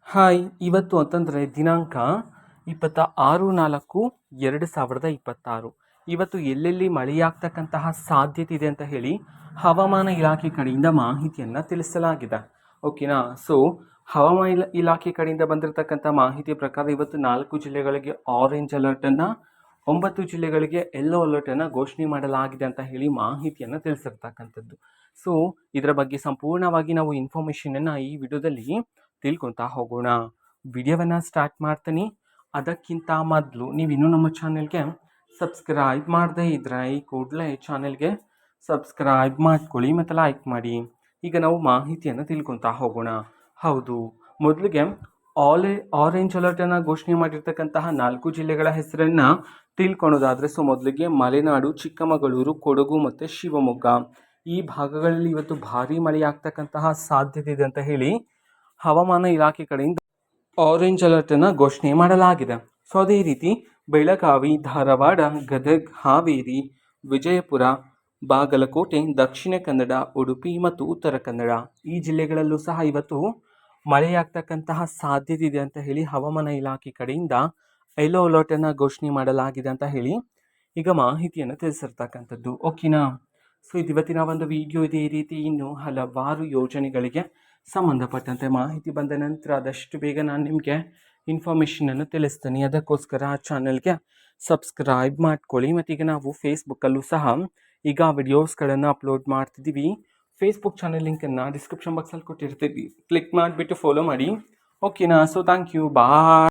Hi, ಇವತ್ತು ಅಂತಂದರೆ ದಿನಾಂಕ 26/4/2026. ಇವತ್ತು ಎಲ್ಲೆಲ್ಲಿ ಮಳೆಯಾಗ್ತಕ್ಕಂತಹ ಸಾಧ್ಯತೆ ಇದೆ ಅಂತ ಹೇಳಿ ಹವಾಮಾನ ಇಲಾಖೆ ಕಡೆಯಿಂದ ಮಾಹಿತಿಯನ್ನು ತಿಳಿಸಲಾಗಿದೆ. ಓಕೆನಾ. ಸೊ ಹವಾಮಾನ ಇಲಾಖೆ ಕಡೆಯಿಂದ ಬಂದಿರತಕ್ಕಂಥ ಮಾಹಿತಿಯ ಪ್ರಕಾರ ಇವತ್ತು 4 ಜಿಲ್ಲೆಗಳಿಗೆ ಆರೆಂಜ್ ಅಲರ್ಟನ್ನು, 9 ಜಿಲ್ಲೆಗಳಿಗೆ ಯೆಲ್ಲೋ ಅಲರ್ಟನ್ನು ಘೋಷಣೆ ಮಾಡಲಾಗಿದೆ ಅಂತ ಹೇಳಿ ಮಾಹಿತಿಯನ್ನು ತಿಳಿಸಿರ್ತಕ್ಕಂಥದ್ದು. ಸೊ ಇದರ ಬಗ್ಗೆ ಸಂಪೂರ್ಣವಾಗಿ ನಾವು ಇನ್ಫಾರ್ಮೇಷನನ್ನು ಈ ವಿಡಿಯೋದಲ್ಲಿ ತಿಳ್ಕೊತಾ ಹೋಗೋಣ. ವಿಡಿಯೋವನ್ನು ಸ್ಟಾರ್ಟ್ ಮಾಡ್ತೀನಿ. ಅದಕ್ಕಿಂತ ಮೊದಲು ನೀವಿನ್ನೂ ನಮ್ಮ ಚಾನೆಲ್ಗೆ ಸಬ್ಸ್ಕ್ರೈಬ್ ಮಾಡದೇ ಇದ್ದರೆ ಈ ಕೂಡಲೇ ಚಾನೆಲ್ಗೆ ಸಬ್ಸ್ಕ್ರೈಬ್ ಮಾಡ್ಕೊಳ್ಳಿ ಮತ್ತು ಲೈಕ್ ಮಾಡಿ. ಈಗ ನಾವು ಮಾಹಿತಿಯನ್ನು ತಿಳ್ಕೊತಾ ಹೋಗೋಣ. ಹೌದು, ಮೊದಲಿಗೆ ಆರೆಂಜ್ ಅಲರ್ಟನ್ನು ಘೋಷಣೆ ಮಾಡಿರ್ತಕ್ಕಂತಹ 4 ಜಿಲ್ಲೆಗಳ ಹೆಸರನ್ನು ತಿಳ್ಕೊಳೋದಾದರೆ, ಸೊ ಮೊದಲಿಗೆ ಮಲೆನಾಡು, ಚಿಕ್ಕಮಗಳೂರು, ಕೊಡಗು ಮತ್ತು ಶಿವಮೊಗ್ಗ ಈ ಭಾಗಗಳಲ್ಲಿ ಇವತ್ತು ಭಾರೀ ಮಳೆಯಾಗ್ತಕ್ಕಂತಹ ಸಾಧ್ಯತೆ ಇದೆ ಅಂತ ಹೇಳಿ ಹವಾಮಾನ ಇಲಾಖೆ ಕಡೆಯಿಂದ ಆರೆಂಜ್ ಅಲರ್ಟನ್ನು ಘೋಷಣೆ ಮಾಡಲಾಗಿದೆ. ಸೊ ಅದೇ ರೀತಿ ಬೆಳಗಾವಿ, ಧಾರವಾಡ, ಗದಗ, ಹಾವೇರಿ, ವಿಜಯಪುರ, ಬಾಗಲಕೋಟೆ, ದಕ್ಷಿಣ ಕನ್ನಡ, ಉಡುಪಿ ಮತ್ತು ಉತ್ತರ ಕನ್ನಡ ಈ ಜಿಲ್ಲೆಗಳಲ್ಲೂ ಸಹ ಇವತ್ತು ಮಳೆಯಾಗ್ತಕ್ಕಂತಹ ಸಾಧ್ಯತೆ ಇದೆ ಅಂತ ಹೇಳಿ ಹವಾಮಾನ ಇಲಾಖೆ ಕಡೆಯಿಂದ ಯೆಲ್ಲೋ ಅಲರ್ಟನ್ನು ಘೋಷಣೆ ಮಾಡಲಾಗಿದೆ ಅಂತ ಹೇಳಿ ಈಗ ಮಾಹಿತಿಯನ್ನು ತಿಳಿಸಿರ್ತಕ್ಕಂಥದ್ದು. ಓಕೆನಾ. ಸೊ ಇದು ಇವತ್ತಿನ ಒಂದು ವಿಡಿಯೋ ಇದೆ. ಈ ರೀತಿ ಇನ್ನು ಹಲವಾರು ಯೋಜನೆಗಳಿಗೆ ಸಂಬಂಧಪಟ್ಟಂತೆ ಮಾಹಿತಿ ಬಂದ ನಂತರ ಆದಷ್ಟು ಬೇಗ ನಾನು ನಿಮಗೆ ಇನ್ಫಾರ್ಮೇಷನನ್ನು ತಿಳಿಸ್ತೀನಿ. ಅದಕ್ಕೋಸ್ಕರ ಆ ಚಾನಲ್ಗೆ ಸಬ್ಸ್ಕ್ರೈಬ್ ಮಾಡ್ಕೊಳ್ಳಿ. ಮತ್ತು ಈಗ ನಾವು ಫೇಸ್ಬುಕ್ಕಲ್ಲೂ ಸಹ ಈಗ ವಿಡಿಯೋಸ್ಗಳನ್ನು ಅಪ್ಲೋಡ್ ಮಾಡ್ತಿದ್ದೀವಿ. ಫೇಸ್ಬುಕ್ ಚಾನಲ್ ಲಿಂಕನ್ನು ಡಿಸ್ಕ್ರಿಪ್ಷನ್ ಬಾಕ್ಸಲ್ಲಿ ಕೊಟ್ಟಿರ್ತೀವಿ, ಕ್ಲಿಕ್ ಮಾಡಿಬಿಟ್ಟು ಫಾಲೋ ಮಾಡಿ. ಓಕೆನಾ. So thank you, bye.